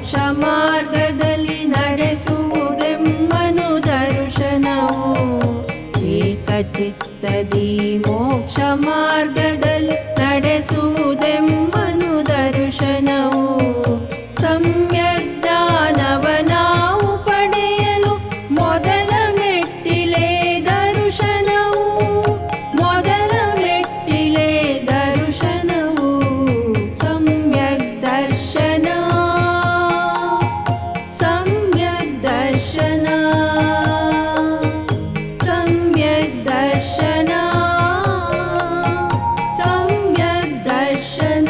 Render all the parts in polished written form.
ಮೋಕ್ಷ ಮಾರ್ಗದಲ್ಲಿ ನಡೆಸುವುದೆಮ್ಮನು ದರ್ಶನವು. ಏಕಚಿತ್ತದಿ ಮೋಕ್ಷ ಮಾರ್ಗದಲ್ಲಿ ನಡೆಸುವುದೆಮ್ಮನು ದರ್ಶನವು. ಸಮ್ಯಕ್ ಜ್ಞಾನವ ನಾವು ಪಡೆಯಲು ಮೊದಲ ಮೆಟ್ಟಿಲೇ ದರ್ಶನವು. ಮೊದಲ ಮೆಟ್ಟಿಲೇ ದರ್ಶನವು. ಸಮ್ಯಕ್ ದರ್ಶನ, ಸಮ್ಯಕ್ ದರ್ಶನ, ಸಮ್ಯಕ್ ದರ್ಶನ, ಸಮ್ಯಕ್ ದರ್ಶನ.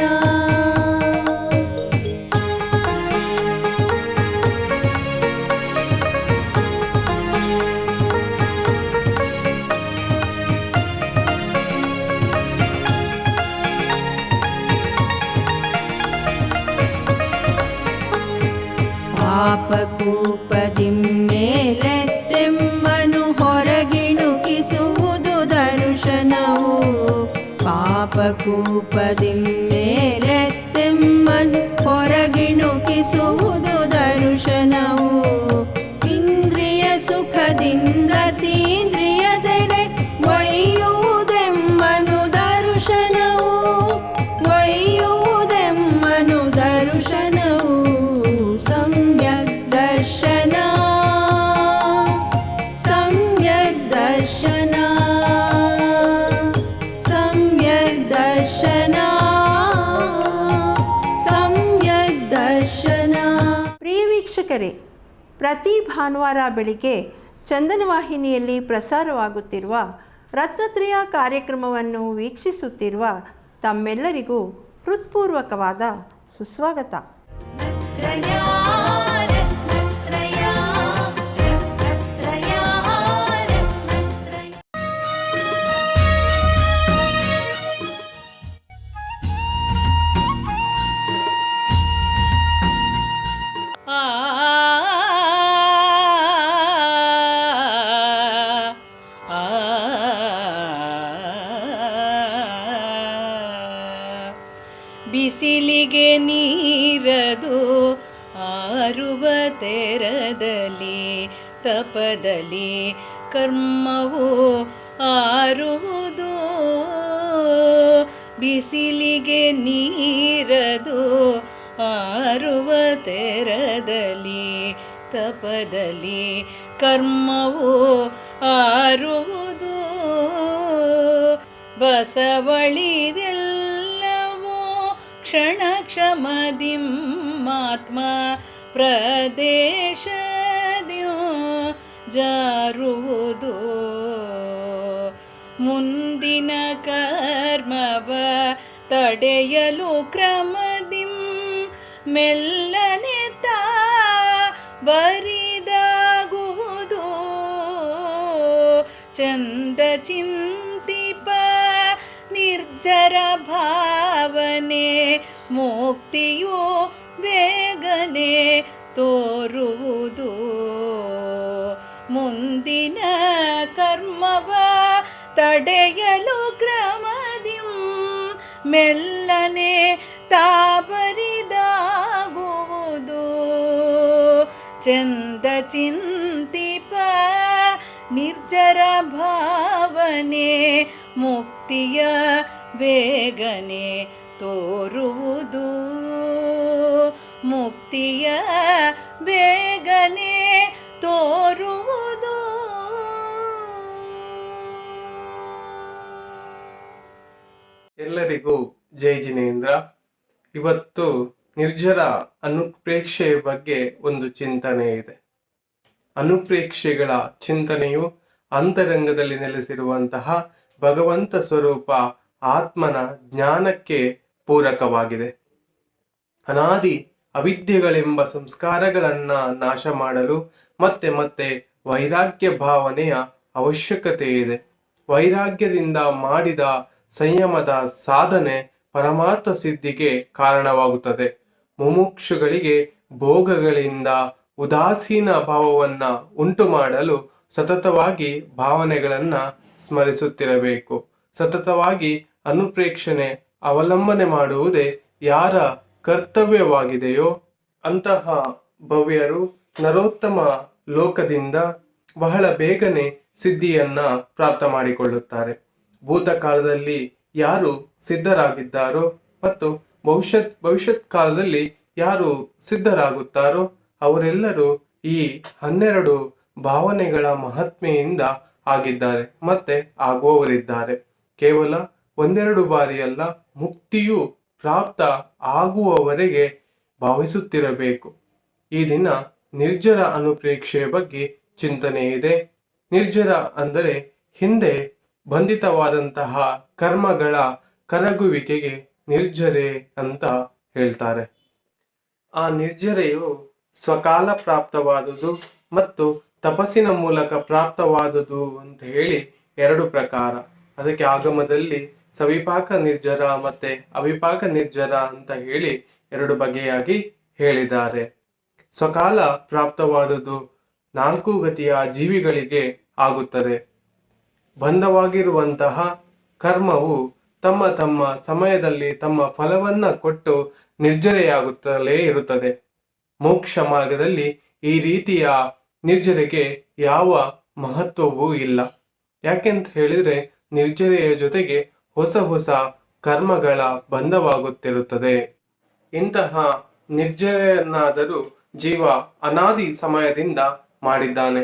ಪಾಪಕೂಪದಿಮ್ಮೇಲೆತ್ತೆಮ್ಮನು ಹೊರಗಿಣುಕಿಸುವುದು ದರ್ಶನವು. ಪಾಪಕೂಪದಿಮ್ಮೇಲೆತ್ತೆಮ್ಮನು ಹೊರಗಿಣುಕಿಸುವುದು ದರ್ಶನವು. ಇಂದ್ರಿಯ ಸುಖದಿಂದ ತೀಂದ್ರಿಯದೆಡೆ ಒಯ್ಯುವುದೆಮ್ಮನು ದರ್ಶನವು. ಒಯ್ಯುವುದೆಮ್ಮನು ದರ್ಶನವು. ಸಮ್ಯಕ್ ದರ್ಶನ, ಸಮ್ಯಕ್ ದರ್ಶನ, ಸಮ್ಯಕ್ ದರ್ಶನ, ಸಮ್ಯಕ್ ದರ್ಶನ. ಪ್ರಿಯ ವೀಕ್ಷಕರೇ, ಪ್ರತಿ ಭಾನುವಾರ ಬೆಳಿಗ್ಗೆ ಚಂದನ ವಾಹಿನಿಯಲ್ಲಿ ಪ್ರಸಾರವಾಗುತ್ತಿರುವ ರತ್ನತ್ರಯ ಕಾರ್ಯಕ್ರಮವನ್ನು ವೀಕ್ಷಿಸುತ್ತಿರುವ ತಮ್ಮೆಲ್ಲರಿಗೂ ಹೃತ್ಪೂರ್ವಕವಾದ ಸುಸ್ವಾಗತ. ಬಿಸಿಲಿಗೆ ನೀರದು ಆರುವ ತೆರದಲ್ಲಿ, ತಪದಲ್ಲಿ ಕರ್ಮವು ಆರುವುದು. ಬಿಸಿಲಿಗೆ ನೀರದು ಆರುವ ತೆರದಲ್ಲಿ, ತಪದಲ್ಲಿ ಕರ್ಮವು ಆರುವುದು. ಬಸವಳಿದೆಲ್ಲವೋ ಕ್ಷಣ ಕ್ಷಮದಿಮ್ಮಾತ್ಮ ಪ್ರದೇಶದ್ಯೋ ಜಾರುವುದು. ಮುಂದಿನ ಕರ್ಮವ ತಡೆಯಲು ಕ್ರಮದಿಂ ಮೆಲ್ಲನೆ ತಾ ಬರಿದಾಗುವುದು. ಚಂದ ಚಿಂತಿಪ ನಿರ್ಜರ ಭಾವನೆ ಮುಕ್ತಿಯು ಬೇಗನೆ ತೋರುವುದು. ಮುಂದಿನ ಕರ್ಮವ ತಡೆಯಲು ಕ್ರಮದಿಂ ಮೆಲ್ಲನೆ ತಾಬರಿದಾಗುವುದು. ಚಂದ ಚಿಂತಿಪ ನಿರ್ಜರ ಭಾವನೆ ಮುಕ್ತಿಯ ಬೇಗನೆ ತೋರುವುದು. ಮುಕ್ತಿಯ ಬೇಗನೆ ತೋರುವುದು. ಎಲ್ಲರಿಗೂ ಜೈ ಜಿನೇಂದ್ರ. ಇವತ್ತು ನಿರ್ಜರ ಅನುಪ್ರೇಕ್ಷೆಯ ಬಗ್ಗೆ ಒಂದು ಚಿಂತನೆ ಇದೆ. ಅನುಪ್ರೇಕ್ಷೆಗಳ ಚಿಂತನೆಯು ಅಂತರಂಗದಲ್ಲಿ ನೆಲೆಸಿರುವಂತಹ ಭಗವಂತ ಸ್ವರೂಪ ಆತ್ಮನ ಜ್ಞಾನಕ್ಕೆ ಪೂರಕವಾಗಿದೆ. ಅನಾದಿ ಅವಿದ್ಯೆಗಳೆಂಬ ಸಂಸ್ಕಾರಗಳನ್ನ ನಾಶ ಮಾಡಲು ಮತ್ತೆ ಮತ್ತೆ ವೈರಾಗ್ಯ ಭಾವನೆಯ ಅವಶ್ಯಕತೆ ಇದೆ. ವೈರಾಗ್ಯದಿಂದ ಮಾಡಿದ ಸಂಯಮದ ಸಾಧನೆ ಪರಮಾರ್ಥ ಸಿದ್ಧಿಗೆ ಕಾರಣವಾಗುತ್ತದೆ. ಮುಮುಕ್ಷುಗಳಿಗೆ ಭೋಗಗಳಿಂದ ಉದಾಸೀನ ಭಾವವನ್ನ ಉಂಟು ಮಾಡಲು ಸತತವಾಗಿ ಭಾವನೆಗಳನ್ನ ಸ್ಮರಿಸುತ್ತಿರಬೇಕು. ಸತತವಾಗಿ ಅನುಪ್ರೇಕ್ಷಣೆ ಅವಲಂಬನೆ ಮಾಡುವುದೇ ಯಾರ ಕರ್ತವ್ಯವಾಗಿದೆಯೋ ಅಂತಹ ಭವ್ಯರು ನರೋತ್ತಮ ಲೋಕದಿಂದ ಬಹಳ ಬೇಗನೆ ಸಿದ್ಧಿಯನ್ನ ಪ್ರಾಪ್ತ ಮಾಡಿಕೊಳ್ಳುತ್ತಾರೆ. ಭೂತಕಾಲದಲ್ಲಿ ಯಾರು ಸಿದ್ಧರಾಗಿದ್ದಾರೋ ಮತ್ತು ಭವಿಷ್ಯತ್ ಕಾಲದಲ್ಲಿ ಯಾರು ಸಿದ್ಧರಾಗುತ್ತಾರೋ ಅವರೆಲ್ಲರೂ ಈ 12 ಭಾವನೆಗಳ ಮಹಾತ್ಮೆಯಿಂದ ಆಗಿದ್ದಾರೆ ಮತ್ತೆ ಆಗುವವರಿದ್ದಾರೆ. ಕೇವಲ ಒಂದೆರಡು ಬಾರಿಯಲ್ಲ, ಮುಕ್ತಿಯು ಪ್ರಾಪ್ತ ಆಗುವವರೆಗೆ ಭಾವಿಸುತ್ತಿರಬೇಕು. ಈ ದಿನ ನಿರ್ಜರ ಅನುಪ್ರೇಕ್ಷೆಯ ಬಗ್ಗೆ ಚಿಂತನೆ ಇದೆ. ನಿರ್ಜರ ಅಂದರೆ ಹಿಂದೆ ಬಂಧಿತವಾದಂತಹ ಕರ್ಮಗಳ ಕರಗುವಿಕೆಗೆ ನಿರ್ಜರೆ ಅಂತ ಹೇಳ್ತಾರೆ. ಆ ನಿರ್ಜರೆಯು ಸ್ವಕಾಲ ಪ್ರಾಪ್ತವಾದುದು ಮತ್ತು ತಪಸ್ಸಿನ ಮೂಲಕ ಪ್ರಾಪ್ತವಾದುದು ಅಂತ ಹೇಳಿ 2 ಪ್ರಕಾರ. ಅದಕ್ಕೆ ಆಗಮದಲ್ಲಿ ಸವಿಪಾಕ ನಿರ್ಜರ ಮತ್ತೆ ಅವಿಪಾಕ ನಿರ್ಜರ ಅಂತ ಹೇಳಿ 2 ಬಗೆಯಾಗಿ ಹೇಳಿದ್ದಾರೆ. ಸ್ವಕಾಲ ಪ್ರಾಪ್ತವಾದುದು 4 ಗತಿಯ ಜೀವಿಗಳಿಗೆ ಆಗುತ್ತದೆ. ಬಂಧವಾಗಿರುವಂತಹ ಕರ್ಮವು ತಮ್ಮ ತಮ್ಮ ಸಮಯದಲ್ಲಿ ತಮ್ಮ ಫಲವನ್ನ ಕೊಟ್ಟು ನಿರ್ಜರೆಯಾಗುತ್ತಲೇ ಇರುತ್ತದೆ. ಮೋಕ್ಷ ಮಾರ್ಗದಲ್ಲಿ ಈ ರೀತಿಯ ನಿರ್ಜರೆಗೆ ಯಾವ ಮಹತ್ವವೂ ಇಲ್ಲ. ಯಾಕೆಂತ ಹೇಳಿದ್ರೆ ನಿರ್ಜರೆಯ ಜೊತೆಗೆ ಹೊಸ ಹೊಸ ಕರ್ಮಗಳ ಬಂಧವಾಗುತ್ತಿರುತ್ತದೆ. ಇಂತಹ ನಿರ್ಜರೆಯನ್ನಾದರೂ ಜೀವ ಅನಾದಿ ಸಮಯದಿಂದ ಮಾಡಿದ್ದಾನೆ,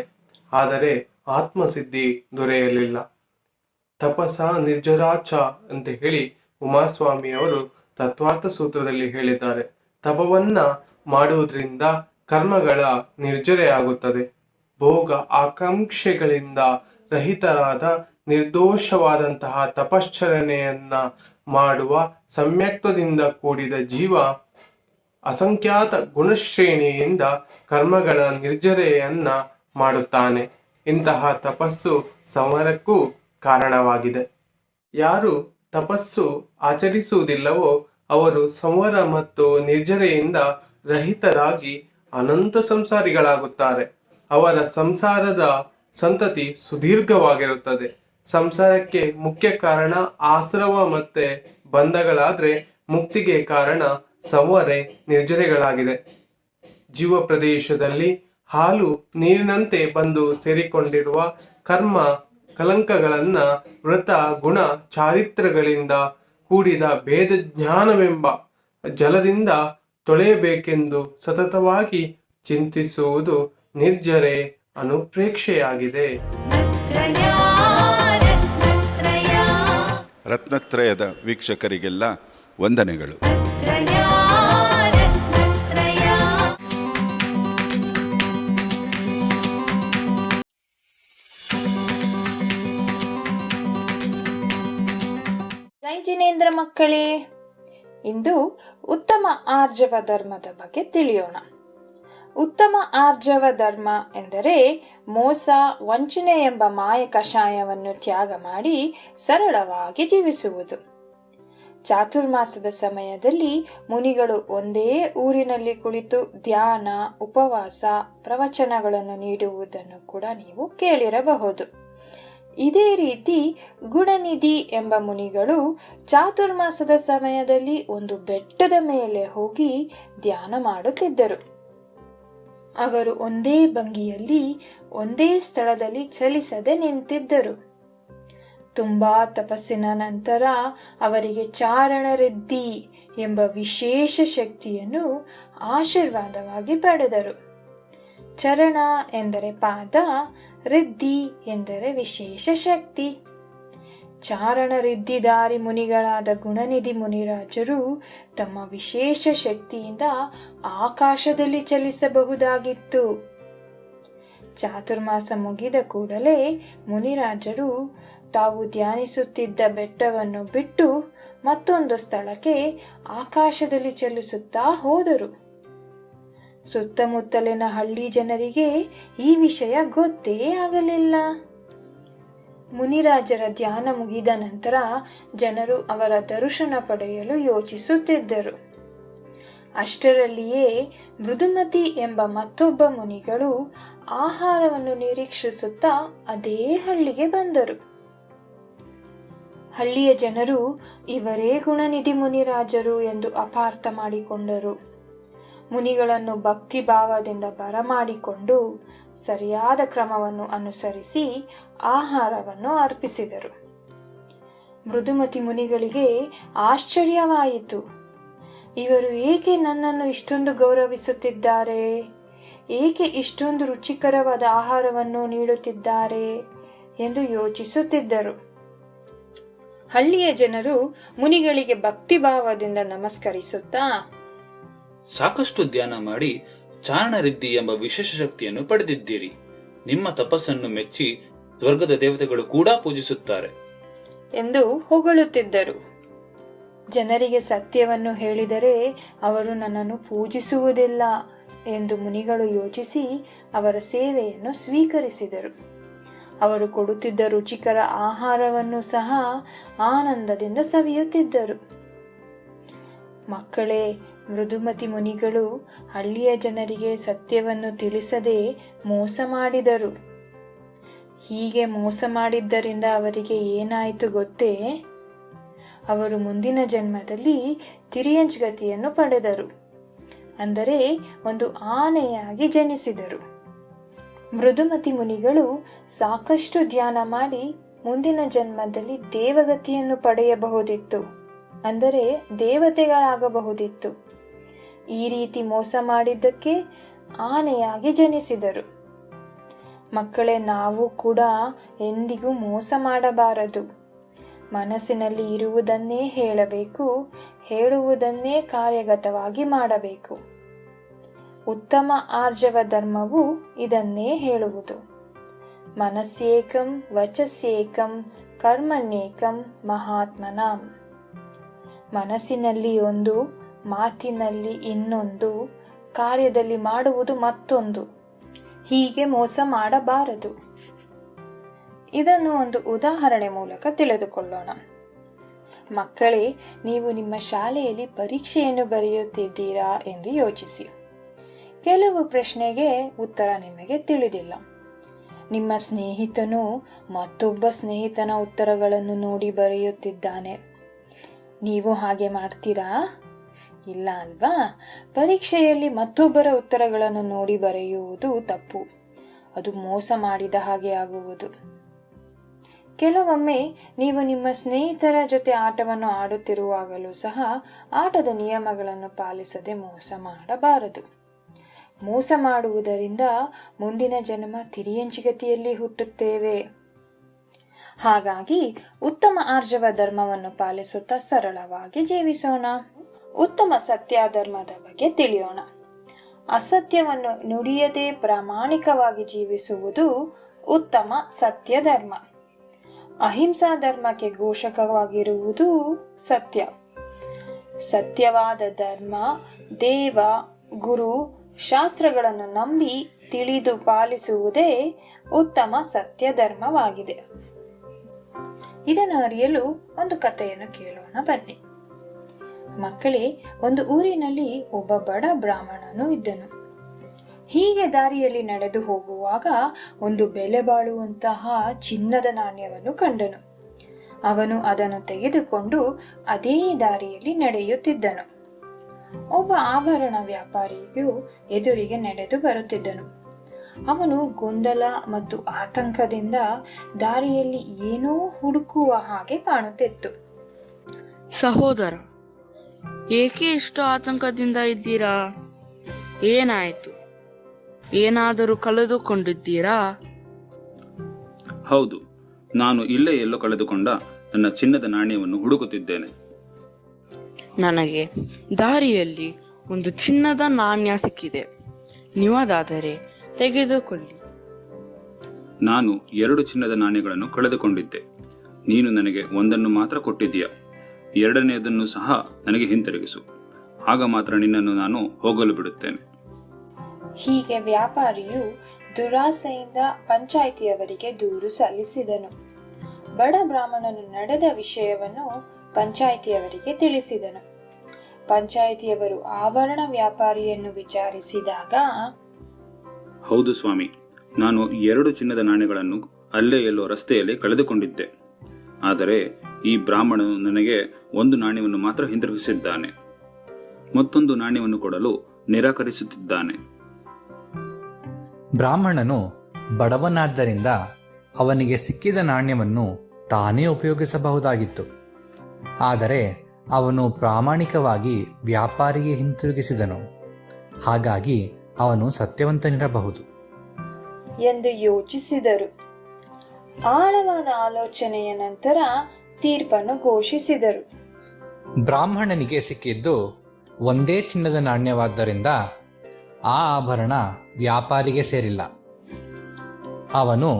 ಆದರೆ ಆತ್ಮಸಿದ್ಧಿ ದೊರೆಯಲಿಲ್ಲ. ತಪಸ ನಿರ್ಜರಾಚ ಅಂತ ಹೇಳಿ ಉಮಾಸ್ವಾಮಿಯವರು ತತ್ವಾರ್ಥ ಸೂತ್ರದಲ್ಲಿ ಹೇಳಿದ್ದಾರೆ. ತಪವನ್ನ ಮಾಡುವುದರಿಂದ ಕರ್ಮಗಳ ನಿರ್ಜರೆಯಾಗುತ್ತದೆ. ಭೋಗ ಆಕಾಂಕ್ಷೆಗಳಿಂದ ರಹಿತರಾದ ನಿರ್ದೋಷವಾದಂತಹ ತಪಶ್ಚರಣೆಯನ್ನ ಮಾಡುವ ಸಮ್ಯಕ್ತದಿಂದ ಕೂಡಿದ ಜೀವ ಅಸಂಖ್ಯಾತ ಗುಣಶ್ರೇಣಿಯಿಂದ ಕರ್ಮಗಳ ನಿರ್ಜರೆಯನ್ನ ಮಾಡುತ್ತಾನೆ. ಇಂತಹ ತಪಸ್ಸು ಸಂವರಕ್ಕೂ ಕಾರಣವಾಗಿದೆ. ಯಾರು ತಪಸ್ಸು ಆಚರಿಸುವುದಿಲ್ಲವೋ ಅವರು ಸಂವರ ಮತ್ತು ನಿರ್ಜರೆಯಿಂದ ರಹಿತರಾಗಿ ಅನಂತ ಸಂಸಾರಿಗಳಾಗುತ್ತಾರೆ. ಅವರ ಸಂಸಾರದ ಸಂತತಿ ಸುದೀರ್ಘವಾಗಿರುತ್ತದೆ. ಸಂಸಾರಕ್ಕೆ ಮುಖ್ಯ ಕಾರಣ ಆಶ್ರವ ಮತ್ತೆ ಬಂಧಗಳಾದ್ರೆ ಮುಕ್ತಿಗೆ ಕಾರಣ ಸಂವರೆ ನಿರ್ಜರೆಗಳಾಗಿದೆ. ಜೀವ ಪ್ರದೇಶದಲ್ಲಿ ಹಾಲು ನೀರಿನಂತೆ ಬಂದು ಸೇರಿಕೊಂಡಿರುವ ಕರ್ಮ ಕಲಂಕಗಳನ್ನ ವ್ರತ ಗುಣ ಚಾರಿತ್ರಗಳಿಂದ ಕೂಡಿದ ಭೇದ ಜ್ಞಾನವೆಂಬ ಜಲದಿಂದ ತೊಳೆಯಬೇಕೆಂದು ಸತತವಾಗಿ ಚಿಂತಿಸುವುದು ನಿರ್ಜರೆ ಅನುಪ್ರೇಕ್ಷೆಯಾಗಿದೆ. ರತ್ನತ್ರಯದ ವೀಕ್ಷಕರಿಗೆಲ್ಲ ವಂದನೆಗಳು. ಜೈ ಜಿನೇಂದ್ರ ಮಕ್ಕಳೇ, ಇಂದು ಉತ್ತಮ ಆರ್ಜವ ಧರ್ಮದ ಬಗ್ಗೆ ತಿಳಿಯೋಣ. ಉತ್ತಮ ಆರ್ಜವ ಧರ್ಮ ಎಂದರೆ ಮೋಸ ವಂಚನೆ ಎಂಬ ಮಾಯ ಕಷಾಯವನ್ನು ತ್ಯಾಗ ಮಾಡಿ ಸರಳವಾಗಿ ಜೀವಿಸುವುದು. ಚಾತುರ್ಮಾಸದ ಸಮಯದಲ್ಲಿ ಮುನಿಗಳು ಒಂದೇ ಊರಿನಲ್ಲಿ ಕುಳಿತು ಧ್ಯಾನ, ಉಪವಾಸ, ಪ್ರವಚನಗಳನ್ನು ನೀಡುವುದನ್ನು ಕೂಡ ನೀವು ಕೇಳಿರಬಹುದು. ಇದೇ ರೀತಿ ಗುಣನಿಧಿ ಎಂಬ ಮುನಿಗಳು ಚಾತುರ್ಮಾಸದ ಸಮಯದಲ್ಲಿ ಒಂದು ಬೆಟ್ಟದ ಮೇಲೆ ಹೋಗಿ ಧ್ಯಾನ ಮಾಡುತ್ತಿದ್ದರು. ಅವರು ಒಂದೇ ಭಂಗಿಯಲ್ಲಿ ಒಂದೇ ಸ್ಥಳದಲ್ಲಿ ಚಲಿಸದೆ ನಿಂತಿದ್ದರು. ತುಂಬಾ ತಪಸ್ಸಿನ ನಂತರ ಅವರಿಗೆ ಚಾರಣರಿದ್ದಿ ಎಂಬ ವಿಶೇಷ ಶಕ್ತಿಯನ್ನು ಆಶೀರ್ವಾದವಾಗಿ ಪಡೆದರು. ಚರಣ ಎಂದರೆ ಪಾದ, ರಿದ್ದಿ ಎಂದರೆ ವಿಶೇಷ ಶಕ್ತಿ. ಚಾರಣ ರಿದ್ದಿದಾರಿ ಮುನಿಗಳಾದ ಗುಣನಿಧಿ ಮುನಿರಾಜರು ತಮ್ಮ ವಿಶೇಷ ಶಕ್ತಿಯಿಂದ ಆಕಾಶದಲ್ಲಿ ಚಲಿಸಬಹುದಾಗಿತ್ತು. ಚಾತುರ್ಮಾಸ ಮುಗಿದ ಕೂಡಲೇ ಮುನಿರಾಜರು ತಾವು ಧ್ಯಾನಿಸುತ್ತಿದ್ದ ಬೆಟ್ಟವನ್ನು ಬಿಟ್ಟು ಮತ್ತೊಂದು ಸ್ಥಳಕ್ಕೆ ಆಕಾಶದಲ್ಲಿ ಚಲಿಸುತ್ತಾ ಹೋದರು. ಸುತ್ತಮುತ್ತಲಿನ ಹಳ್ಳಿ ಜನರಿಗೆ ಈ ವಿಷಯ ಗೊತ್ತೇ ಆಗಲಿಲ್ಲ. ಮುನಿರಾಜರ ಧ್ಯಾನ ಮುಗಿದ ನಂತರ ಜನರು ಅವರ ದರ್ಶನ ಪಡೆಯಲು ಯೋಚಿಸುತ್ತಿದ್ದರು. ಅಷ್ಟರಲ್ಲಿಯೇ ಮೃದುಮತಿ ಎಂಬ ಮತ್ತೊಬ್ಬ ಮುನಿಗಳು ಆಹಾರವನ್ನು ನಿರೀಕ್ಷಿಸುತ್ತಾ ಅದೇ ಹಳ್ಳಿಗೆ ಬಂದರು. ಹಳ್ಳಿಯ ಜನರು ಇವರೇ ಗುಣನಿಧಿ ಮುನಿರಾಜರು ಎಂದು ಅಪಾರ್ಥ ಮಾಡಿಕೊಂಡರು. ಮುನಿಗಳನ್ನು ಭಕ್ತಿ ಭಾವದಿಂದ ಬರಮಾಡಿಕೊಂಡು ಸರಿಯಾದ ಕ್ರಮವನ್ನು ಅನುಸರಿಸಿ ಆಹಾರವನ್ನು ಅರ್ಪಿಸಿದರು. ಮೃದುಮತಿ ಮುನಿಗಳಿಗೆ ಆಶ್ಚರ್ಯವಾಯಿತು. ಇವರು ಏಕೆ ನನ್ನನ್ನು ಇಷ್ಟೊಂದು ಗೌರವಿಸುತ್ತಿದ್ದಾರೆ? ಏಕೆ ಇಷ್ಟೊಂದು ರುಚಿಕರವಾದ ಆಹಾರವನ್ನು ನೀಡುತ್ತಿದ್ದಾರೆ ಎಂದು ಯೋಚಿಸುತ್ತಿದ್ದರು. ಹಳ್ಳಿಯ ಜನರು ಮುನಿಗಳಿಗೆ ಭಕ್ತಿಭಾವದಿಂದ ನಮಸ್ಕರಿಸುತ್ತಾ, ಸಾಕಷ್ಟು ಧ್ಯಾನ ಮಾಡಿ ಚಾರಣರಿದ್ದಿ ಎಂಬ ವಿಶೇಷ ಶಕ್ತಿಯನ್ನು ಪಡೆದಿದ್ದೀರಿ. ನಿಮ್ಮ ತಪಸ್ಸನ್ನು ಮೆಚ್ಚಿ ಸ್ವರ್ಗದ ದೇವತೆಗಳು ಕೂಡ ಪೂಜಿಸುತ್ತಾರೆ ಎಂದು ಹೊಗಳುತ್ತಿದ್ದರು. ಜನರಿಗೆ ಸತ್ಯವನ್ನು ಹೇಳಿದರೆ ಅವರು ನನ್ನನ್ನು ಪೂಜಿಸುವುದಿಲ್ಲ ಎಂದು ಮುನಿಗಳು ಯೋಚಿಸಿ ಅವರ ಸೇವೆಯನ್ನು ಸ್ವೀಕರಿಸಿದರು. ಅವರು ಕೊಡುತ್ತಿದ್ದ ರುಚಿಕರ ಆಹಾರವನ್ನು ಸಹ ಆನಂದದಿಂದ ಸವಿಯುತ್ತಿದ್ದರು. ಮಕ್ಕಳೇ, ಮೃದುಮತಿ ಮುನಿಗಳು ಹಳ್ಳಿಯ ಜನರಿಗೆ ಸತ್ಯವನ್ನು ತಿಳಿಸದೆ ಮೋಸ ಮಾಡಿದರು. ಹೀಗೆ ಮೋಸ ಮಾಡಿದ್ದರಿಂದ ಅವರಿಗೆ ಏನಾಯಿತು ಗೊತ್ತೇ? ಅವರು ಮುಂದಿನ ಜನ್ಮದಲ್ಲಿ ತಿರಿಯಂಚ್ ಗತಿಯನ್ನು ಪಡೆದರು. ಅಂದರೆ ಒಂದು ಆನೆಯಾಗಿ ಜನಿಸಿದರು. ಮೃದುಮತಿ ಮುನಿಗಳು ಸಾಕಷ್ಟು ಧ್ಯಾನ ಮಾಡಿ ಮುಂದಿನ ಜನ್ಮದಲ್ಲಿ ದೇವಗತಿಯನ್ನು ಪಡೆಯಬಹುದಿತ್ತು. ಅಂದರೆ ದೇವತೆಗಳಾಗಬಹುದಿತ್ತು. ಈ ರೀತಿ ಮೋಸ ಮಾಡಿದ್ದಕ್ಕೆ ಆನೆಯಾಗಿ ಜನಿಸಿದರು. ಮಕ್ಕಳೇ, ನಾವು ಕೂಡ ಎಂದಿಗೂ ಮೋಸ ಮಾಡಬಾರದು. ಮನಸ್ಸಿನಲ್ಲಿ ಇರುವುದನ್ನೇ ಹೇಳಬೇಕು, ಹೇಳುವುದನ್ನೇ ಕಾರ್ಯಗತವಾಗಿ ಮಾಡಬೇಕು. ಉತ್ತಮ ಆರ್ಜವ ಧರ್ಮವು ಇದನ್ನೇ ಹೇಳುವುದು. ಮನಸ್ಸೇಕಂ ವಚಸ್ಸೇಕಂ ಕರ್ಮಣ್ಯೇಕಂ ಮಹಾತ್ಮನಾಂ. ಮನಸ್ಸಿನಲ್ಲಿ ಒಂದು, ಮಾತಿನಲ್ಲಿ ಇನ್ನೊಂದು, ಕಾರ್ಯದಲ್ಲಿ ಮಾಡುವುದು ಮತ್ತೊಂದು. ಹೀಗೆ ಮೋಸ ಮಾಡಬಾರದು. ಇದನ್ನು ಒಂದು ಉದಾಹರಣೆ ಮೂಲಕ ತಿಳಿದುಕೊಳ್ಳೋಣ. ಮಕ್ಕಳೇ, ನೀವು ನಿಮ್ಮ ಶಾಲೆಯಲ್ಲಿ ಪರೀಕ್ಷೆಯನ್ನು ಬರೆಯುತ್ತಿದ್ದೀರಾ ಎಂದು ಯೋಚಿಸಿ. ಕೆಲವು ಪ್ರಶ್ನೆಗೆ ಉತ್ತರ ನಿಮಗೆ ತಿಳಿದಿಲ್ಲ. ನಿಮ್ಮ ಸ್ನೇಹಿತನು ಮತ್ತೊಬ್ಬ ಸ್ನೇಹಿತನ ಉತ್ತರಗಳನ್ನು ನೋಡಿ ಬರೆಯುತ್ತಿದ್ದಾನೆ. ನೀವು ಹಾಗೆ ಮಾಡ್ತೀರಾ? ಇಲ್ಲ ಅಲ್ವಾ? ಪರೀಕ್ಷೆಯಲ್ಲಿ ಮತ್ತೊಬ್ಬರ ಉತ್ತರಗಳನ್ನು ನೋಡಿ ಬರೆಯುವುದು ತಪ್ಪು. ಅದು ಮೋಸ ಮಾಡಿದ ಹಾಗೆ ಆಗುವುದು. ಕೆಲವೊಮ್ಮೆ ನೀವು ನಿಮ್ಮ ಸ್ನೇಹಿತರ ಜೊತೆ ಆಟವನ್ನು ಆಡುತ್ತಿರುವಾಗಲೂ ಸಹ ಆಟದ ನಿಯಮಗಳನ್ನು ಪಾಲಿಸದೆ ಮೋಸ ಮಾಡಬಾರದು. ಮೋಸ ಮಾಡುವುದರಿಂದ ಮುಂದಿನ ಜನ್ಮ ತಿರಿಯಂಚಿಗತಿಯಲ್ಲಿ ಹುಟ್ಟುತ್ತೇವೆ. ಹಾಗಾಗಿ ಉತ್ತಮ ಆರ್ಜವ ಧರ್ಮವನ್ನು ಪಾಲಿಸುತ್ತಾ ಸರಳವಾಗಿ ಜೀವಿಸೋಣ. ಉತ್ತಮ ಸತ್ಯ ಧರ್ಮದ ಬಗ್ಗೆ ತಿಳಿಯೋಣ. ಅಸತ್ಯವನ್ನು ನುಡಿಯದೆ ಪ್ರಾಮಾಣಿಕವಾಗಿ ಜೀವಿಸುವುದು ಉತ್ತಮ ಸತ್ಯ ಧರ್ಮ. ಅಹಿಂಸಾ ಧರ್ಮಕ್ಕೆ ಘೋಷಕವಾಗಿರುವುದು ಸತ್ಯ. ಸತ್ಯವಾದ ಧರ್ಮ, ದೇವ, ಗುರು, ಶಾಸ್ತ್ರಗಳನ್ನು ನಂಬಿ ತಿಳಿದು ಪಾಲಿಸುವುದೇ ಉತ್ತಮ ಸತ್ಯ ಧರ್ಮವಾಗಿದೆ. ಇದನ್ನು ಅರಿಯಲು ಒಂದು ಕಥೆಯನ್ನು ಕೇಳೋಣ ಬನ್ನಿ. ಮಕ್ಕಳೇ, ಒಂದು ಊರಿನಲ್ಲಿ ಒಬ್ಬ ಬಡ ಬ್ರಾಹ್ಮಣನು ಇದ್ದನು. ಹೀಗೆ ದಾರಿಯಲ್ಲಿ ನಡೆದು ಹೋಗುವಾಗ ಒಂದು ಬೆಲೆ ಬಾಳುವಂತಹ ಚಿನ್ನದ ನಾಣ್ಯವನ್ನು ಕಂಡನು. ಅವನು ಅದನ್ನು ತೆಗೆದುಕೊಂಡು ಅದೇ ದಾರಿಯಲ್ಲಿ ನಡೆಯುತ್ತಿದ್ದನು. ಒಬ್ಬ ಆಭರಣ ವ್ಯಾಪಾರಿಯು ಎದುರಿಗೆ ನಡೆದು ಬರುತ್ತಿದ್ದನು. ಅವನು ಗೊಂದಲ ಮತ್ತು ಆತಂಕದಿಂದ ದಾರಿಯಲ್ಲಿ ಏನೋ ಹುಡುಕುವ ಹಾಗೆ ಕಾಣುತ್ತಿತ್ತು. ಸಹೋದರ, ಏಕೆ ಇಷ್ಟು ಆತಂಕದಿಂದ ಇದ್ದೀರಾ? ಏನಾಯ್ತು? ಏನಾದರೂ ಕಳೆದುಕೊಂಡಿದ್ದೀರಾ? ಹೌದು, ನಾನು ಇಲ್ಲೇ ಎಲ್ಲೋ ಕಳೆದುಕೊಂಡ ನನ್ನ ಚಿನ್ನದ ನಾಣ್ಯವನ್ನು ಹುಡುಕುತ್ತಿದ್ದೇನೆ. ನನಗೆ ದಾರಿಯಲ್ಲಿ ಒಂದು ಚಿನ್ನದ ನಾಣ್ಯ ಸಿಕ್ಕಿದೆ. ನೀವದಾದರೆ ತೆಗೆದುಕೊಳ್ಳಿ. ನಾನು 2 ಚಿನ್ನದ ನಾಣ್ಯಗಳನ್ನು ಕಳೆದುಕೊಂಡಿದ್ದೆ. ನೀನು ನನಗೆ ಒಂದನ್ನು ಮಾತ್ರ ಕೊಟ್ಟಿದ್ದೀಯ. 2ನೇದನ್ನು ಸಹ ನನಗೆ ಹಿಂತಿರುಗಿಸು. ಆಗ ಮಾತ್ರ ನಿನ್ನನ್ನು ನಾನು ಹೋಗಲು ಬಿಡುತ್ತೇನೆ. ಹೀಗೆ ವ್ಯಾಪಾರಿಯು ದುರಾಸೆಯಿಂದ ಪಂಚಾಯಿತಿಯವರಿಗೆ ದೂರು ಸಲ್ಲಿಸಿದನು. ಬಡ ಬ್ರಾಹ್ಮಣನು ನಡೆದ ವಿಷಯವನ್ನು ಪಂಚಾಯಿತಿಯವರಿಗೆ ತಿಳಿಸಿದನು. ಪಂಚಾಯಿತಿಯವರು ಆಭರಣ ವ್ಯಾಪಾರಿಯನ್ನು ವಿಚಾರಿಸಿದಾಗ, ಹೌದು ಸ್ವಾಮಿ, ನಾನು 2 ಚಿನ್ನದ ನಾಣ್ಯಗಳನ್ನು ಅಲ್ಲೇ ಎಲ್ಲೋ ರಸ್ತೆಯಲ್ಲಿ ಕಳೆದುಕೊಂಡಿದ್ದೆ. ಆದರೆ ಈ ಬ್ರಾಹ್ಮಣನು ನನಗೆ 1 ನಾಣ್ಯವನ್ನು ಮಾತ್ರ ಹಿಂತಿರುಗಿಸಿದ್ದಾನೆ. ಮತ್ತೊಂದು ನಾಣ್ಯವನ್ನು ಕೊಡಲು ನಿರಾಕರಿಸುತ್ತಿದ್ದಾನೆ. ಬ್ರಾಹ್ಮಣನು ಬಡವನಾದ್ದರಿಂದ ಅವನಿಗೆ ಸಿಕ್ಕಿದ ನಾಣ್ಯವನ್ನು ತಾನೇ ಉಪಯೋಗಿಸಬಹುದಾಗಿತ್ತು. ಆದರೆ ಅವನು ಪ್ರಾಮಾಣಿಕವಾಗಿ ವ್ಯಾಪಾರಿಗೆ ಹಿಂತಿರುಗಿಸಿದನು. ಹಾಗಾಗಿ ಅವನು ಸತ್ಯವಂತನಿರಬಹುದು ಎಂದು ಯೋಚಿಸಿದರು. ಆಳವಾದ ಆಲೋಚನೆಯ ನಂತರ ತೀರ್ಪನ್ನು ಘೋಷಿಸಿದರು. ಬ್ರಾಹ್ಮಣನಿಗೆ ಸಿಕ್ಕಿದ್ದು ಒಂದೇ ಚಿನ್ನದ ನಾಣ್ಯವಾದ್ದರಿಂದ ಆ ಆಭರಣ ವ್ಯಾಪಾರಿಗೆ ಸೇರಿಲ್ಲ. ಅವನು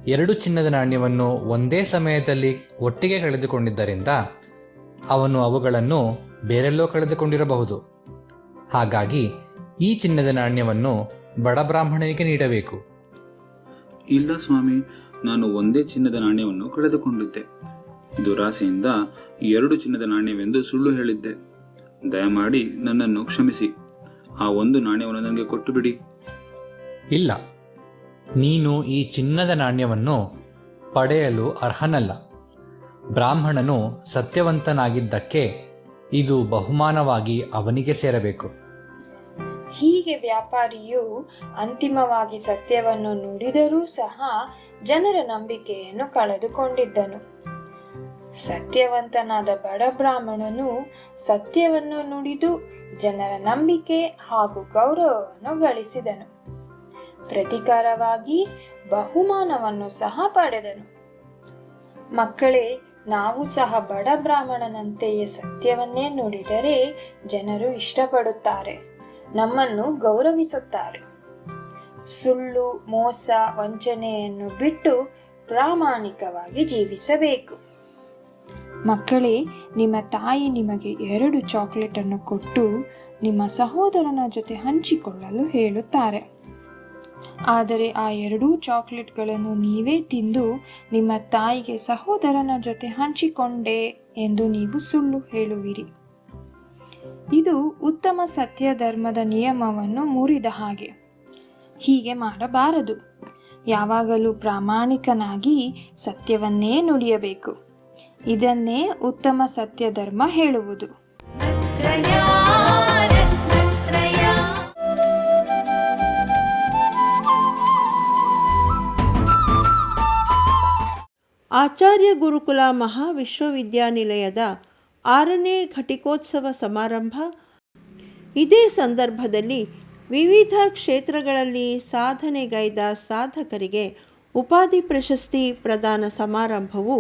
2 ಚಿನ್ನದ ನಾಣ್ಯವನ್ನು ಒಂದೇ ಸಮಯದಲ್ಲಿ ಒಟ್ಟಿಗೆ ಕಳೆದುಕೊಂಡಿದ್ದರಿಂದ ಅವನು ಅವುಗಳನ್ನು ಬೇರೆಲ್ಲೋ ಕಳೆದುಕೊಂಡಿರಬಹುದು. ಹಾಗಾಗಿ ಈ ಚಿನ್ನದ ನಾಣ್ಯವನ್ನು ಬಡ ಬ್ರಾಹ್ಮಣನಿಗೆ ನೀಡಬೇಕು. ಇಲ್ಲ ಸ್ವಾಮಿ, ನಾನು ಒಂದೇ ಚಿನ್ನದ ನಾಣ್ಯವನ್ನು ಕಳೆದುಕೊಂಡಿದ್ದೆ. ದುರಾಸೆಯಿಂದ 2 ಚಿನ್ನದ ನಾಣ್ಯವೆಂದು ಸುಳ್ಳು ಹೇಳಿದ್ದೆ. ದಯಮಾಡಿ ನನ್ನನ್ನು ಕ್ಷಮಿಸಿ. ಆ 1 ನಾಣ್ಯವನ್ನು ನನಗೆ ಕೊಟ್ಟು ಬಿಡಿ. ಇಲ್ಲ, ನೀನು ಈ ಚಿನ್ನದ ನಾಣ್ಯವನ್ನು ಪಡೆಯಲು ಅರ್ಹನಲ್ಲ. ಬ್ರಾಹ್ಮಣನು ಸತ್ಯವಂತನಾಗಿದ್ದಕ್ಕೆ ಇದು ಬಹುಮಾನವಾಗಿ ಅವನಿಗೆ ಸೇರಬೇಕು. ಹೀಗೆ ವ್ಯಾಪಾರಿಯು ಅಂತಿಮವಾಗಿ ಸತ್ಯವನ್ನು ನುಡಿದರೂ ಸಹ ಜನರ ನಂಬಿಕೆಯನ್ನು ಕಳೆದುಕೊಂಡಿದ್ದನು. ಸತ್ಯವಂತನಾದ ಬಡ ಬ್ರಾಹ್ಮಣನು ಸತ್ಯವನ್ನು ನುಡಿದು ಜನರ ನಂಬಿಕೆ ಹಾಗೂ ಗೌರವವನ್ನು ಗಳಿಸಿದನು. ಪ್ರತಿಕಾರವಾಗಿ ಬಹುಮಾನವನ್ನು ಸಹ ಪಡೆದನು. ಮಕ್ಕಳೇ, ನಾವು ಸಹ ಬಡ ಬ್ರಾಹ್ಮಣನಂತೆಯೇ ಸತ್ಯವನ್ನೇ ನುಡಿದರೆ ಜನರು ಇಷ್ಟಪಡುತ್ತಾರೆ, ನಮ್ಮನ್ನು ಗೌರವಿಸುತ್ತಾರೆ. ಸುಳ್ಳು, ಮೋಸ, ವಂಚನೆಯನ್ನು ಬಿಟ್ಟು ಪ್ರಾಮಾಣಿಕವಾಗಿ ಜೀವಿಸಬೇಕು. ಮಕ್ಕಳೇ, ನಿಮ್ಮ ತಾಯಿ ನಿಮಗೆ 2 ಚಾಕ್ಲೇಟ್ ಅನ್ನು ಕೊಟ್ಟು ನಿಮ್ಮ ಸಹೋದರನ ಜೊತೆ ಹಂಚಿಕೊಳ್ಳಲು ಹೇಳುತ್ತಾರೆ. ಆದರೆ ಆ 2 ಚಾಕ್ಲೇಟ್ಗಳನ್ನು ನೀವೇ ತಿಂದು ನಿಮ್ಮ ತಾಯಿಗೆ ಸಹೋದರನ ಜೊತೆ ಹಂಚಿಕೊಂಡೆ ಎಂದು ನೀವು ಸುಳ್ಳು ಹೇಳುವಿರಿ. ಇದು ಉತ್ತಮ ಸತ್ಯ ಧರ್ಮದ ನಿಯಮವನ್ನು ಮುರಿದ ಹಾಗೆ. ಹೀಗೆ ಮಾಡಬಾರದು. ಯಾವಾಗಲೂ ಪ್ರಾಮಾಣಿಕನಾಗಿ ಸತ್ಯವನ್ನೇ ನುಡಿಯಬೇಕು. ಇದನ್ನೇ ಉತ್ತಮ ಸತ್ಯ ಧರ್ಮ ಹೇಳುವುದು. ಆಚಾರ್ಯ ಗುರುಕುಲ ಮಹಾವಿಶ್ವವಿದ್ಯಾನಿಲಯದ 6ನೇ ಘಟಿಕೋತ್ಸವ ಸಮಾರಂಭ. ಇದೇ ಸಂದರ್ಭದಲ್ಲಿ ವಿವಿಧ ಕ್ಷೇತ್ರಗಳಲ್ಲಿ ಸಾಧನೆಗೈದ ಸಾಧಕರಿಗೆ ಉಪಾಧಿ ಪ್ರಶಸ್ತಿ ಪ್ರದಾನ ಸಮಾರಂಭವು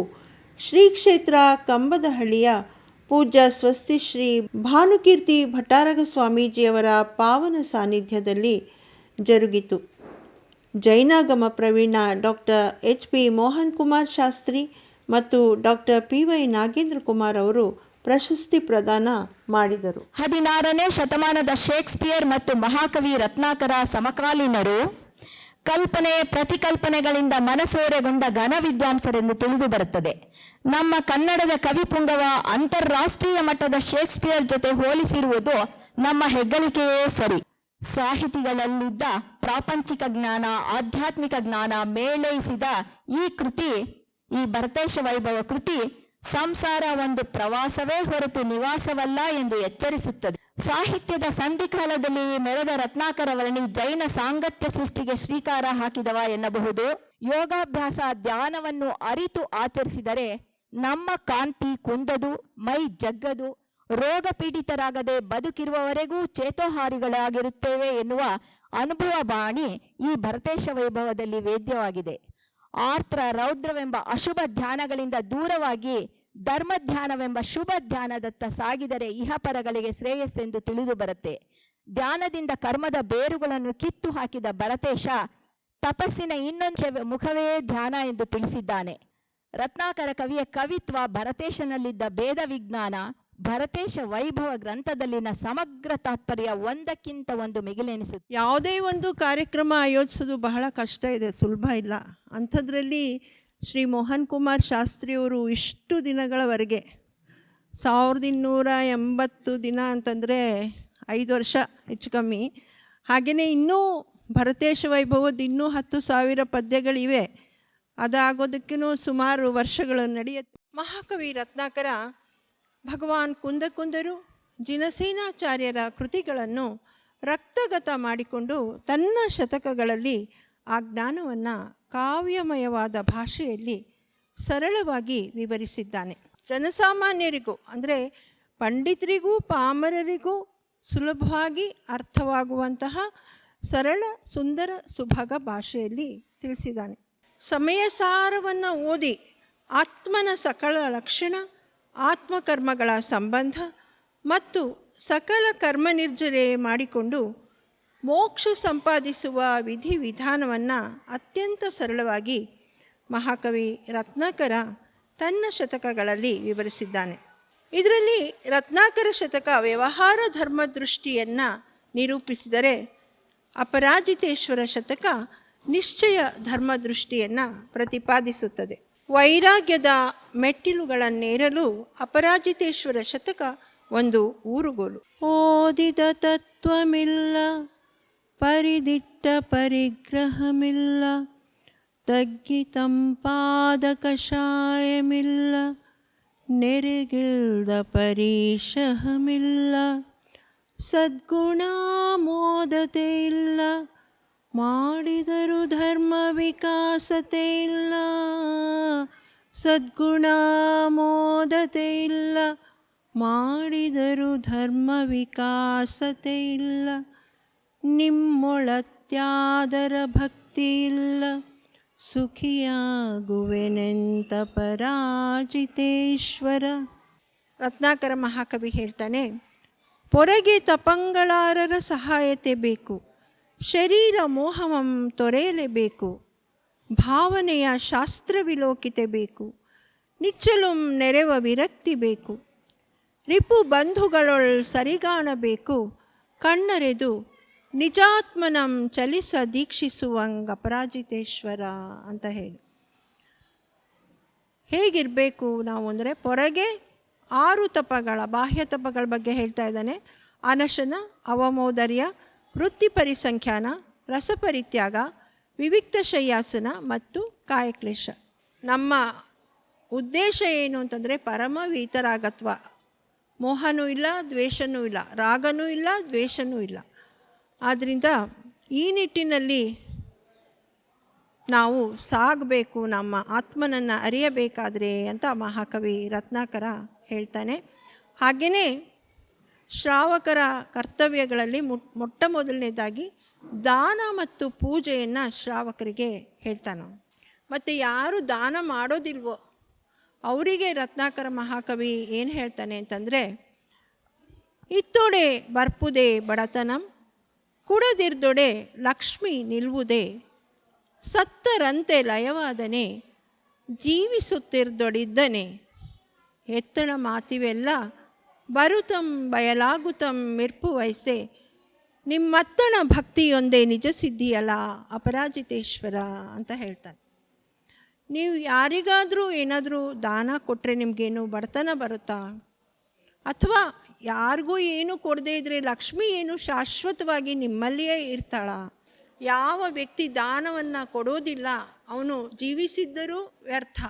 ಶ್ರೀ ಕ್ಷೇತ್ರ ಕಂಬದಹಳ್ಳಿಯ ಪೂಜ್ಯ ಸ್ವಸ್ತಿ ಶ್ರೀ ಭಾನುಕೀರ್ತಿ ಭಟ್ಟಾರಗ ಸ್ವಾಮೀಜಿಯವರ ಪಾವನ ಸಾನ್ನಿಧ್ಯದಲ್ಲಿ ಜರುಗಿತು. ಜೈನಾಗಮ ಪ್ರವೀಣ doctor H P Mohan Kumar Shastri ಮತ್ತು ಡಾಕ್ಟರ್ PY ನಾಗೇಂದ್ರ ಕುಮಾರ್ ಅವರು ಪ್ರಶಸ್ತಿ ಪ್ರದಾನ ಮಾಡಿದರು. 16ನೇ ಶತಮಾನದ ಶೇಕ್ಸ್ಪಿಯರ್ ಮತ್ತು ಮಹಾಕವಿ ರತ್ನಾಕರ ಸಮಕಾಲೀನರು. ಕಲ್ಪನೆ ಪ್ರತಿಕಲ್ಪನೆಗಳಿಂದ ಮನಸೋರೆಗೊಂಡ ಘನ ವಿದ್ವಾಂಸರೆಂದು ತಿಳಿದು ಬರುತ್ತದೆ. ನಮ್ಮ ಕನ್ನಡದ ಕವಿಪುಂಗವ ಅಂತಾರಾಷ್ಟ್ರೀಯ ಮಟ್ಟದ ಶೇಕ್ಸ್ಪಿಯರ್ ಜೊತೆ ಹೋಲಿಸಿರುವುದು ನಮ್ಮ ಹೆಗ್ಗಳಿಕೆಯೇ ಸರಿ. ಸಾಹಿತಿಗಳಲ್ಲಿದ್ದ ಪ್ರಾಪಂಚಿಕ ಜ್ಞಾನ, ಆಧ್ಯಾತ್ಮಿಕ ಜ್ಞಾನ ಮೇಳೈಸಿದ ಈ ಕೃತಿ, ಈ ಭರತೇಶ ವೈಭವ ಕೃತಿ ಸಂಸಾರ ಒಂದು ಪ್ರವಾಸವೇ ಹೊರತು ನಿವಾಸವಲ್ಲ ಎಂದು ಎಚ್ಚರಿಸುತ್ತದೆ. ಸಾಹಿತ್ಯದ ಸಂಧಿಕಾಲದಲ್ಲಿ ಮೆರೆದ ರತ್ನಾಕರ ವರ್ಣಿ ಜೈನ ಸಾಂಗತ್ಯ ಸೃಷ್ಟಿಗೆ ಶ್ರೀಕಾರ ಹಾಕಿದವ ಎನ್ನಬಹುದು. ಯೋಗಾಭ್ಯಾಸ ಧ್ಯಾನವನ್ನು ಅರಿತು ಆಚರಿಸಿದರೆ ನಮ್ಮ ಕಾಂತಿ ಕುಂದದು, ಮೈ ಜಗ್ಗದು, ರೋಗ ಪೀಡಿತರಾಗದೆ ಬದುಕಿರುವವರೆಗೂ ಚೇತೋಹಾರಿಗಳಾಗಿರುತ್ತೇವೆ ಎನ್ನುವ ಅನುಭವ ಬಾಣಿ ಈ ಭರತೇಶ ವೈಭವದಲ್ಲಿ ವೇದ್ಯವಾಗಿದೆ. ಆರ್ತ್ರ ರೌದ್ರವೆಂಬ ಅಶುಭ ಧ್ಯಾನಗಳಿಂದ ದೂರವಾಗಿ ಧರ್ಮಧ್ಯಾನವೆಂಬ ಶುಭ ಧ್ಯಾನದತ್ತ ಸಾಗಿದರೆ ಇಹಪರಗಳಿಗೆ ಶ್ರೇಯಸ್ಸೆಂದು ತಿಳಿದು ಬರುತ್ತೆ. ಧ್ಯಾನದಿಂದ ಕರ್ಮದ ಬೇರುಗಳನ್ನು ಕಿತ್ತು ಹಾಕಿದ ಭರತೇಶ ತಪಸ್ಸಿನ ಇನ್ನೊಂದು ಮುಖವೇ ಧ್ಯಾನ ಎಂದು ತಿಳಿಸಿದ್ದಾನೆ. ರತ್ನಾಕರ ಕವಿಯ ಕವಿತ್ವ ಭರತೇಶನಲ್ಲಿದ್ದ ಭೇದ ವಿಜ್ಞಾನ, ಭರತೇಶ ವೈಭವ ಗ್ರಂಥದಲ್ಲಿನ ಸಮಗ್ರ ತಾತ್ಪರ್ಯ ಒಂದಕ್ಕಿಂತ ಒಂದು ಮಿಗಿಲೆನಿಸುತ್ತೆ. ಯಾವುದೇ ಒಂದು ಕಾರ್ಯಕ್ರಮ ಆಯೋಜಿಸೋದು ಬಹಳ ಕಷ್ಟ ಇದೆ, ಸುಲಭ ಇಲ್ಲ. ಅಂಥದ್ರಲ್ಲಿ ಶ್ರೀ ಮೋಹನ್ ಕುಮಾರ್ ಶಾಸ್ತ್ರಿಯವರು ಇಷ್ಟು ದಿನಗಳವರೆಗೆ 1280 ದಿನ ಅಂತಂದರೆ 5 ವರ್ಷ ಹೆಚ್ಚು ಕಮ್ಮಿ. ಹಾಗೆಯೇ ಇನ್ನೂ ಭರತೇಶ ವೈಭವದ ಇನ್ನೂ 10,000 ಪದ್ಯಗಳಿವೆ. ಅದಾಗೋದಕ್ಕೂ ಸುಮಾರು ವರ್ಷಗಳು ನಡೆಯುತ್ತೆ. ಮಹಾಕವಿ ರತ್ನಾಕರ ಭಗವಾನ್ ಕುಂದಕುಂದರು ಜಿನಸೇನಾಚಾರ್ಯರ ಕೃತಿಗಳನ್ನು ರಕ್ತಗತ ಮಾಡಿಕೊಂಡು ತನ್ನ ಶತಕಗಳಲ್ಲಿ ಆ ಜ್ಞಾನವನ್ನು ಕಾವ್ಯಮಯವಾದ ಭಾಷೆಯಲ್ಲಿ ಸರಳವಾಗಿ ವಿವರಿಸಿದ್ದಾನೆ. ಜನಸಾಮಾನ್ಯರಿಗೂ ಅಂದರೆ ಪಂಡಿತರಿಗೂ ಪಾಮರರಿಗೂ ಸುಲಭವಾಗಿ ಅರ್ಥವಾಗುವಂತಹ ಸರಳ ಸುಂದರ ಸುಭಗ ಭಾಷೆಯಲ್ಲಿ ತಿಳಿಸಿದ್ದಾನೆ. ಸಮಯ ಸಾರವನ್ನು ಓದಿ ಆತ್ಮನ ಸಕಲ ಲಕ್ಷಣ, ಆತ್ಮಕರ್ಮಗಳ ಸಂಬಂಧ ಮತ್ತು ಸಕಲ ಕರ್ಮ ನಿರ್ಜರೆ ಮಾಡಿಕೊಂಡು ಮೋಕ್ಷ ಸಂಪಾದಿಸುವ ವಿಧಿವಿಧಾನವನ್ನು ಅತ್ಯಂತ ಸರಳವಾಗಿ ಮಹಾಕವಿ ರತ್ನಾಕರ ತನ್ನ ಶತಕಗಳಲ್ಲಿ ವಿವರಿಸಿದ್ದಾನೆ. ಇದರಲ್ಲಿ ರತ್ನಾಕರ ಶತಕ ವ್ಯವಹಾರ ಧರ್ಮ ದೃಷ್ಟಿಯನ್ನು ನಿರೂಪಿಸಿದರೆ, ಅಪರಾಜಿತೇಶ್ವರ ಶತಕ ನಿಶ್ಚಯ ಧರ್ಮ ದೃಷ್ಟಿಯನ್ನು ಪ್ರತಿಪಾದಿಸುತ್ತದೆ. ವೈರಾಗ್ಯದ ಮೆಟ್ಟಿಲುಗಳನ್ನೇರಲು ಅಪರಾಜಿತೇಶ್ವರ ಶತಕ ಒಂದು ಊರುಗೋಲು. ಓದಿದ ತತ್ವಮಿಲ್ಲ, ಪರಿದಿಟ್ಟ ಪರಿಗ್ರಹಮಿಲ್ಲ, ತಗ್ಗಿ ತಂಪಾದ ಕಷಾಯಮಿಲ್ಲ, ನೆರೆಗಿಲ್ದ ಪರೀಶಹಮಿಲ್ಲ, ಸದ್ಗುಣ ಮೋದತೆ ಇಲ್ಲ, ಮಾಡಿದರೂ ಧರ್ಮ ವಿಕಾಸತೆ ಇಲ್ಲ, ಸದ್ಗುಣ ಮೋದತೆ ಇಲ್ಲ, ಮಾಡಿದರೂ ಧರ್ಮ ವಿಕಾಸತೆ ಇಲ್ಲ, ನಿಮ್ಮೊಳತ್ಯಾದರ ಭಕ್ತಿ ಇಲ್ಲ, ಸುಖಿಯಾಗುವೆನೆಂತ ಪರಾಜಿತೇಶ್ವರ. ರತ್ನಾಕರ ಮಹಾಕವಿ ಹೇಳ್ತಾನೆ, ಪೊರೆಗೆ ತಪಂಗಳಾರರ ಸಹಾಯತೆ ಬೇಕು, ಶರೀರ ಮೋಹವಂ ತೊರೆಯಲೇಬೇಕು, ಭಾವನೆಯ ಶಾಸ್ತ್ರವಿಲೋಕಿತೆ ಬೇಕು, ನಿಚ್ಚಲುಂ ನೆರೆವ ವಿರಕ್ತಿ ಬೇಕು, ರಿಪು ಬಂಧುಗಳೊಳ್ ಸರಿಗಾಣಬೇಕು, ಕಣ್ಣರೆದು ನಿಜಾತ್ಮನಂ ಚಲಿಸ ದೀಕ್ಷಿಸುವಂಗ ಅಪರಾಜಿತೇಶ್ವರ ಅಂತ ಹೇಳಿ. ಹೇಗಿರಬೇಕು ನಾವು ಅಂದರೆ, ಪೊರಗೆ 6 ತಪಗಳ ಬಾಹ್ಯ ತಪಗಳ ಬಗ್ಗೆ ಹೇಳ್ತಾ ಇದ್ದಾನೆ. ಅನಶನ, ಅವಮೋದರ್ಯ, ವೃತ್ತಿ ಪರಿಸಂಖ್ಯಾನ, ರಸಪರಿತ್ಯಾಗ, ವಿವಿಕ್ತ ಶಯ್ಯಾಸನ ಮತ್ತು ಕಾಯಕ್ಲೇಶ. ನಮ್ಮ ಉದ್ದೇಶ ಏನು ಅಂತಂದರೆ ಪರಮ ವೀತರಾಗತ್ವ. ಮೋಹನೂ ಇಲ್ಲ, ದ್ವೇಷನೂ ಇಲ್ಲ, ರಾಗನೂ ಇಲ್ಲ, ದ್ವೇಷನೂ ಇಲ್ಲ. ಆದ್ದರಿಂದ ಈ ನಿಟ್ಟಿನಲ್ಲಿ ನಾವು ಸಾಗಬೇಕು, ನಮ್ಮ ಆತ್ಮನನ್ನು ಅರಿಯಬೇಕಾದ್ರೆ ಅಂತ ಮಹಾಕವಿ ರತ್ನಾಕರ ಹೇಳ್ತಾನೆ. ಹಾಗೆಯೇ ಶ್ರಾವಕರ ಕರ್ತವ್ಯಗಳಲ್ಲಿ ಮೊಟ್ಟ ಮೊದಲನೇದಾಗಿ ದಾನ ಮತ್ತು ಪೂಜೆಯನ್ನು ಶ್ರಾವಕರಿಗೆ ಹೇಳ್ತಾನೆ. ಮತ್ತು ಯಾರು ದಾನ ಮಾಡೋದಿಲ್ವೋ ಅವರಿಗೆ ರತ್ನಾಕರ ಮಹಾಕವಿ ಏನು ಹೇಳ್ತಾನೆ ಅಂತಂದರೆ, ಇತ್ತೊಡೆ ಬರ್ಪುದೆ ಬಡತನಂ, ಕುಡದಿರ್ದೊಡೆ ಲಕ್ಷ್ಮಿ ನಿಲ್ವುದೇ, ಸತ್ತರಂತೆ ಲಯವಾದನೆ, ಜೀವಿಸುತ್ತಿರ್ದೊಡಿದ್ದನೆ, ಎತ್ತಣ ಮಾತಿವೆಲ್ಲ ಬರುತಂ ಬಯಲಾಗುತಂ ಮಿರ್ಪು ವಯಸ್ಸೆ, ನಿಮ್ಮತ್ತಣ ಭಕ್ತಿಯೊಂದೇ ನಿಜ ಸಿದ್ಧಿಯಲ್ಲ ಅಪರಾಜಿತೇಶ್ವರ ಅಂತ ಹೇಳ್ತಾನೆ. ನೀವು ಯಾರಿಗಾದರೂ ಏನಾದರೂ ದಾನ ಕೊಟ್ಟರೆ ನಿಮಗೇನು ಬಡತನ ಬರುತ್ತಾ? ಅಥವಾ ಯಾರಿಗೂ ಏನು ಕೊಡದೇ ಇದ್ದರೆ ಲಕ್ಷ್ಮಿ ಏನು ಶಾಶ್ವತವಾಗಿ ನಿಮ್ಮಲ್ಲಿಯೇ ಇರ್ತಾಳ? ಯಾವ ವ್ಯಕ್ತಿ ದಾನವನ್ನು ಕೊಡೋದಿಲ್ಲ ಅವನು ಜೀವಿಸಿದ್ದರೂ ವ್ಯರ್ಥ.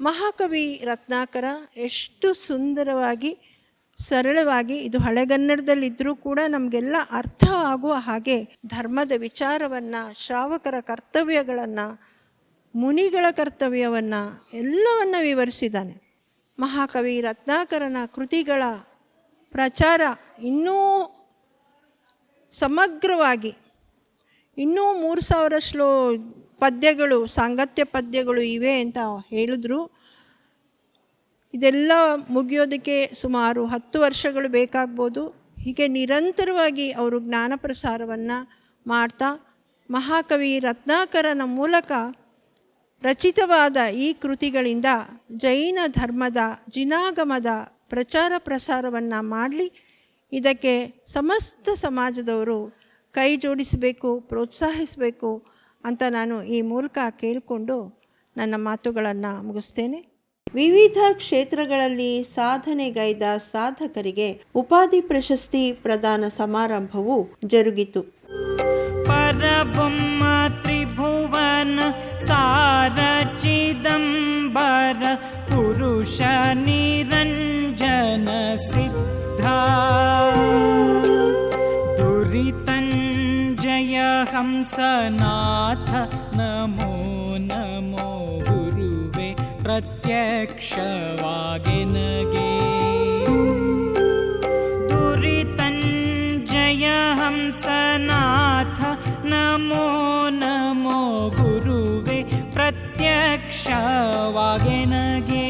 ಮಹಾಕವಿ ರತ್ನಾಕರ ಎಷ್ಟು ಸುಂದರವಾಗಿ ಸರಳವಾಗಿ, ಇದು ಹಳೆಗನ್ನಡದಲ್ಲಿದ್ದರೂ ಕೂಡ ನಮಗೆಲ್ಲ ಅರ್ಥ ಆಗುವ ಹಾಗೆ ಧರ್ಮದ ವಿಚಾರವನ್ನು, ಶ್ರಾವಕರ ಕರ್ತವ್ಯಗಳನ್ನು, ಮುನಿಗಳ ಕರ್ತವ್ಯವನ್ನು ಎಲ್ಲವನ್ನು ವಿವರಿಸಿದ್ದಾನೆ. ಮಹಾಕವಿ ರತ್ನಾಕರನ ಕೃತಿಗಳ ಪ್ರಚಾರ ಇನ್ನೂ ಸಮಗ್ರವಾಗಿ, ಇನ್ನೂ 3000 ಪದ್ಯಗಳು, ಸಾಂಗತ್ಯ ಪದ್ಯಗಳು ಇವೆ ಅಂತ ಹೇಳಿದ್ರು. ಇದೆಲ್ಲ ಮುಗಿಯೋದಕ್ಕೆ ಸುಮಾರು 10 ವರ್ಷಗಳು ಬೇಕಾಗ್ಬೋದು. ಹೀಗೆ ನಿರಂತರವಾಗಿ ಅವರು ಜ್ಞಾನ ಪ್ರಸಾರವನ್ನು ಮಾಡ್ತಾ ಮಹಾಕವಿ ರತ್ನಾಕರನ ಮೂಲಕ ರಚಿತವಾದ ಈ ಕೃತಿಗಳಿಂದ ಜೈನ ಧರ್ಮದ ಜಿನಾಗಮದ ಪ್ರಚಾರ ಪ್ರಸಾರವನ್ನು ಮಾಡಲಿ. ಇದಕ್ಕೆ ಸಮಸ್ತ ಸಮಾಜದವರು ಕೈ ಜೋಡಿಸಬೇಕು, ಪ್ರೋತ್ಸಾಹಿಸಬೇಕು ಅಂತ ನಾನು ಈ ಮೂಲಕ ಕೇಳಿಕೊಂಡು ನನ್ನ ಮಾತುಗಳನ್ನು ಮುಗಿಸ್ತೇನೆ. ವಿವಿಧ ಕ್ಷೇತ್ರಗಳಲ್ಲಿ ಸಾಧನೆಗೈದ ಸಾಧಕರಿಗೆ ಉಪಾಧಿ ಪ್ರಶಸ್ತಿ ಪ್ರದಾನ ಸಮಾರಂಭವು ಜರುಗಿತು. ಪರಬ್ರಹ್ಮ ತ್ರಿಭುವನ ಸಾರ ಚಿದಂಬರ ಪುರುಷ ನಿರಂಜನ ಸಿದ್ಧ ದುರಿತನ್ ಹಂಸನಾಥ ನಮೋ ನಮೋ ಗುರುವೆ ಪ್ರತ್ಯಕ್ಷವಾಗೆನಗೆ. ದುರಿತಂಜಯ ಹಂಸನಾಥ ನಮೋ ನಮೋ ಗುರುವೆ ಪ್ರತ್ಯಕ್ಷವಾಗೆನಗೆ.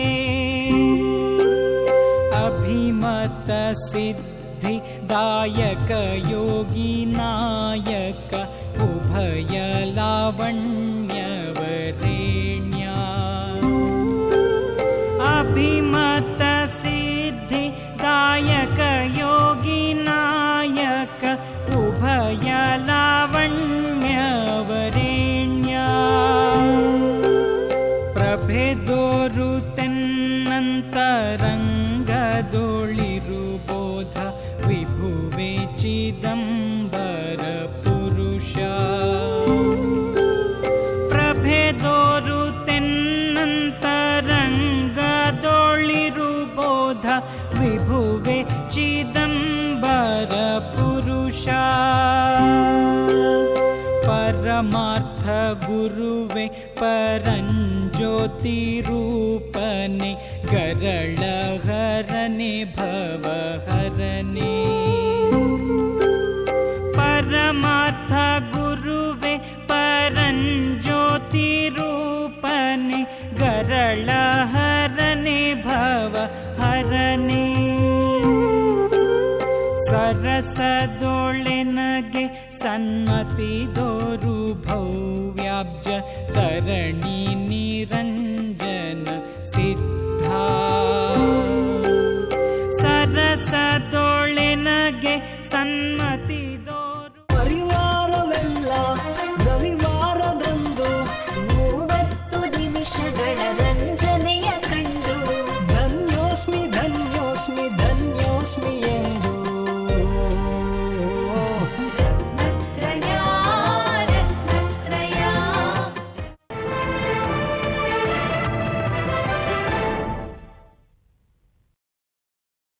ಅಭಿಮತ ಸಿದ್ಧಿದಾಯಕ ಯೋಗಿ ನಾಯಕ ಉಭಯ ಲಾವಣ್ಯವರೇಣ್ಯ. ಅಭಿಮತ ಸಿದ್ಧಿದಾಯಕ ಯೋಗಿ ನಾಯಕ ಉಭಯ ಲಾವಣ್ಯವರೇಣ್ಯ. ಪ್ರಭೆದೋರು ತೆನ್ನಂತರಂಗದೊಳಿರುಬೋಧ ವಿಭುವೆ ಚಿದಂಬರ ಪುರುಷ. ಪ್ರಭೆದೋರು ತೆನ್ನಂತರಂಗದೊಳಿರುಬೋಧ ವಿಭುವೆ ಚಿದಂಬರ ಪುರುಷ. ಪರಮಾರ್ಥ ಗುರುವೆ ಪರಂಜ್ಯೋತಿ ರೂಪನೆ ಗರಳಹರನೆ ಭವಹರನೆ. ಪರಮಾರ್ಥ ಗುರುವೆ ಪರಂಜ್ಯೋತಿ ರೂಪನೆ ಗರಳಹರನೆ ಭವಹರನೆ. ಸರಸದೊಳೆನಗೆ ಸನ್ಮತಿ ದೋರು ಭವ್ಯಾಬ್ಜ ತರಣಿ ನಿರಂಜನ